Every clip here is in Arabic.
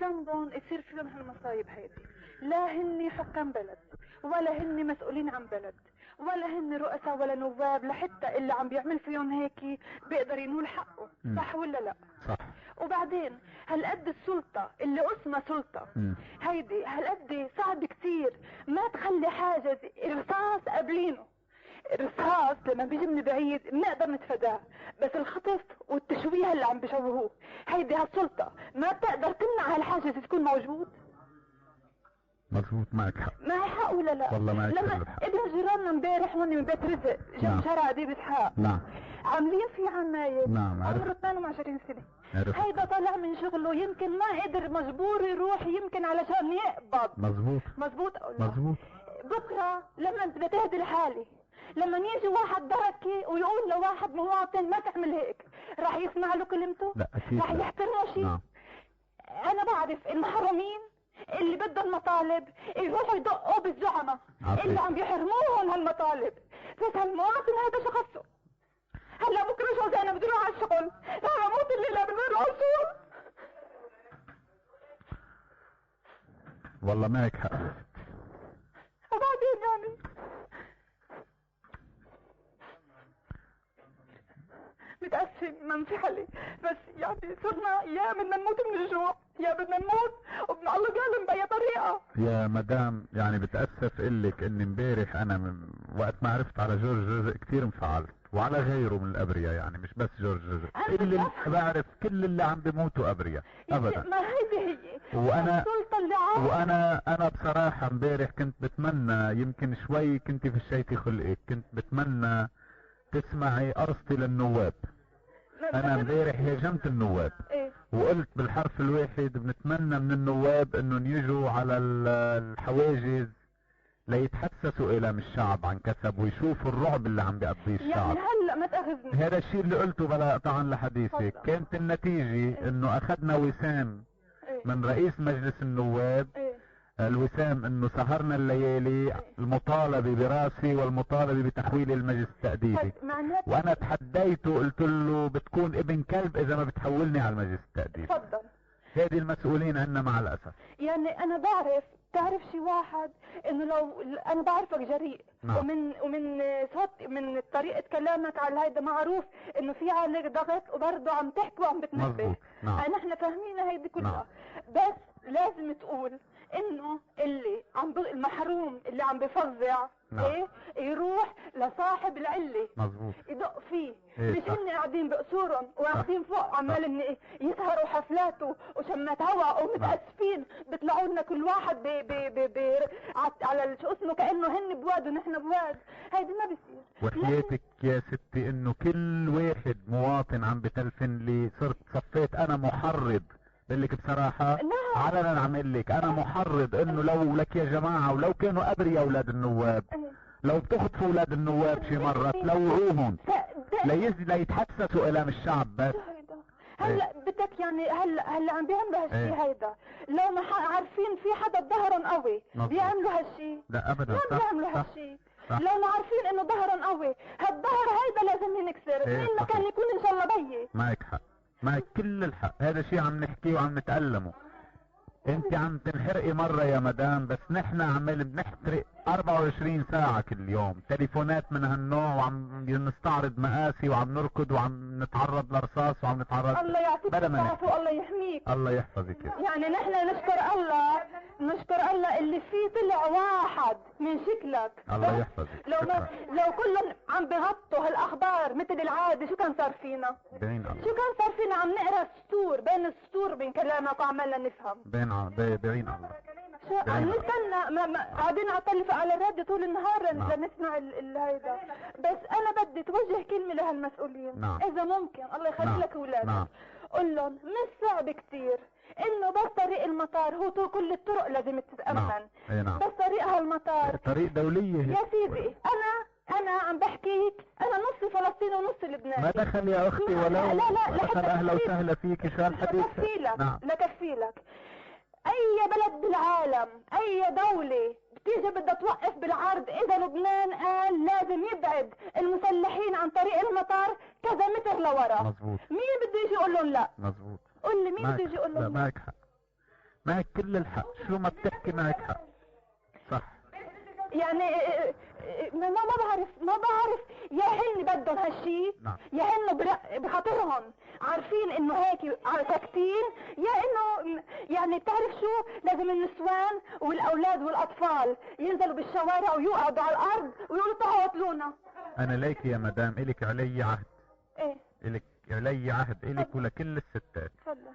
ذنبهم يصير فيهم هالمصايب هيدي؟ لا هن حكام بلد، ولا هن مسؤولين عن بلد، ولا هن رؤساء ولا نواب، لحتى اللي عم بيعمل فيهم هيك بيقدر ينول حقه. صح ولا لا؟ صح. وبعدين هالقد السلطة اللي اسمها سلطة هيدي هالقد صعب كتير ما تخلي حاجة رصاص قابلينه. الرصاص لما بيجي من بعيد بنقدر نتفاداه، بس الخطف والتشويه اللي عم بيشوهوه هيدي هالسلطة ما بتقدر تمنع هالحاجة تكون موجود. مظبوط، معك حق. معي حق ولا لا؟ والله معك لما حق. ابن جيراننا امبارح هون من بيت رزق جنب شارع اديب اسحاق نعم عاملين في عمايل نعم عمره 22 سنة. عرفت. هيدا طلع من شغله يمكن ما قدر مجبور يروح يمكن علشان يقبض. مظبوط مظبوط او لا؟ مظبوط. بكره لما انت بتهدي الحالة لما يجي واحد دركي ويقول لواحد مواطن ما تعمل هيك راح يسمع له كلمته؟ لا اكيد راح يحترمه شيء؟ نعم. انا بعرف المحرومين اللي بدهم مطالب يروحوا يدقوا بالزعماء اللي عم بيحرموهم هالمطالب، بس هالمواطن هذا شخصه. هلا بكره شو انا بدي اروح على الشغل راح اموت الليله بالنار على الشغل. والله معك حق. وبعدين يعني متأسفة منفعلي، بس يعني صرنا يا بدنا نموت من الجوع يا بدنا نموت وبن الله قالم بأي طريقة. يا مدام يعني بتأسف قلك ان امبارح انا من وقت ما عرفت على جورج رزق كثير انفعلت، وعلى غيره من الابرياء، يعني مش بس جورج رزق، كل اللي بعرف كل اللي عم بيموتوا ابرياء ابدا. ما هي وانا السلطة اللي انا بصراحة امبارح كنت بتمنى يمكن شوي كنت في الشيء خلقك، كنت بتمنى تسمعي قرصتي للنواب. انا امبارح هاجمت النواب وقلت بالحرف الواحد بنتمنى من النواب انهم يجوا على الحواجز ليتحسسوا الام الشعب عن كسب ويشوفوا الرعب اللي عم بيقضيه الشعب. يعني هلا ما تاخذني، هذا الشيء اللي قلته بلا طبعا لحديثك. كانت النتيجة انه اخذنا وسام من رئيس مجلس النواب، الوسام انه سهرنا الليالي المطالبة براسي والمطالبة بتحويل المجلس التأديبي، وانا تحديته قلت له بتكون ابن كلب اذا ما بتحولني على المجلس التأديبي. تفضل. هذه المسؤولين عنا مع الاسف. يعني انا تعرف شي واحد انه لو انا بعرفك جريء ومن صوت من طريقة كلامك على هيدا معروف انه في عليك ضغط وبرضه عم تحكي وعم بتنبه. نحن فاهمين هيدي كلها. بس لازم تقول انه المحروم اللي عم بفظع يروح لصاحب العلة مظبوط يدق فيه، مش هن قاعدين بقصورهم وقاعدين فوق عمال يسهروا حفلاته وشمات هوا ومتأسفين بيطلعوا لنا كل واحد على شو اسمه كأنه هن بواد ونحن بواد. هيدي ما بيصير. وحياتك يا ستي انه كل واحد مواطن عم بتلفن لي صرت صفيت انا محرض بقلك بصراحة علنا عم قلك انا محرض انه لو لك يا جماعة ولو كانوا ابرياء اولاد النواب لو بتخطفوا اولاد النواب شي مرة تلوعوهم ليتحسسوا الام الشعب. بس هلا بدك يعني هلا عم بيعملوا هالشي هيدا لو ما عارفين في حدا ظهرهم قوي بيعملوا هالشي؟ لا ابدا. ما بيعملوا هالشي لو ما عارفين انه ظهرهم قوي. هالظهر هيدا لازم ينكسر. مين ما كان يكون ان شاء الله بيي. معك حق، معك كل الحق. هذا شيء عم نحكيه وعم نتألمه. انت عم تنحرقي مرة يا مدام، بس نحن عمال بنحترق 24 ساعة كل يوم تليفونات من هالنوع وعم نستعرض مآسي وعم نركض وعم نتعرض لرصاص وعم نتعرض. الله يعطيك العافية والله يحميك. الله يحفظك. يعني نحن نشكر الله اللي فيه طلع واحد من شكلك. الله يحفظك. لو كلهم عم بغطوا هالاخبار مثل العادة شو كان صار فينا؟ شو كان صار فينا؟ عم نقرا السطور بين السطور بين كلامك وعمالنا نفهم بعين الله. شو عم نستنى قاعدين على الراديو طول النهار لنسمع هيدا. بس انا بدي توجه كلمة لهالمسؤولين. اذا ممكن الله يخلي لك اولادك قول لهم مش صعب كتير انه بس طريق المطار هو كل الطرق لازم تتأمن. بس طريق هالمطار طريق دولية يا سيدي. انا عم بحكيك انا نص فلسطيني ونص لبناني. ما دخل يا اختي ولو لا دخل اهلا وسهلا فيك شو الحديث. لكفيلك اي بلد بالعالم اي دولة بتيجي بدها توقف بالعرض اذا لبنان قال لازم يبعد المسلحين عن طريق المطار كذا متر لورا. مظبوط. مين بده يجي يقول لهم لا؟ مظبوط. قول لي مين بده يجي يقول لهم لا؟ معك حق. معك كل الحق، شو ما بتحكي معك حق. صح. يعني ما بعرف يا هن بدهم هالشي. نعم. يا هن بخاطرهم عارفين انه هيك ساكتين، يا انه يعني بتعرف شو، لازم النسوان والاولاد والاطفال ينزلوا بالشوارع ويقعدوا على الارض ويقولوا تعالوا قتلونا. انا ليك يا مدام الك علي عهد. ايه الك علي عهد الك ولكل الستات. تفضل.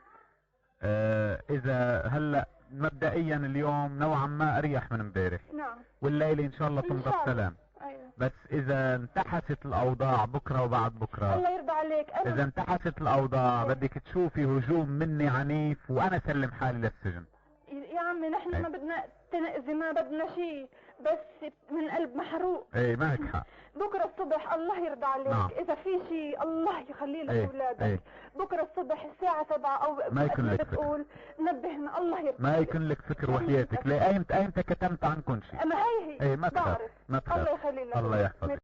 اذا هلا مبدئيا اليوم نوعا ما اريح من امبارح. نعم. والليله ان شاء الله تمضى بسلام. أيوة. بس اذا انتحست الاوضاع بكره وبعد بكره، الله يرضى عليك. اذا انتحست الاوضاع بدك تشوفي هجوم مني عنيف وانا سلم حالي للسجن. يا عمي نحن ما بدنا تنأذي، ما بدنا شيء، بس من قلب محروق. ايه معك حق. بكره الصبح الله يرضى عليك. نعم. اذا في شيء الله يخلي لك اولادك. ايه. بكره الصبح الساعه 7 او ما يكون لك بتقول نبهنا. الله يرضى ما يكون لك فكر وحياتك. ليه ايمتى كتمت عنكم شيء؟ اما هي ايه ما تخاف. بعرف. ما تخاف. الله يخلي لك. الله يحفظك.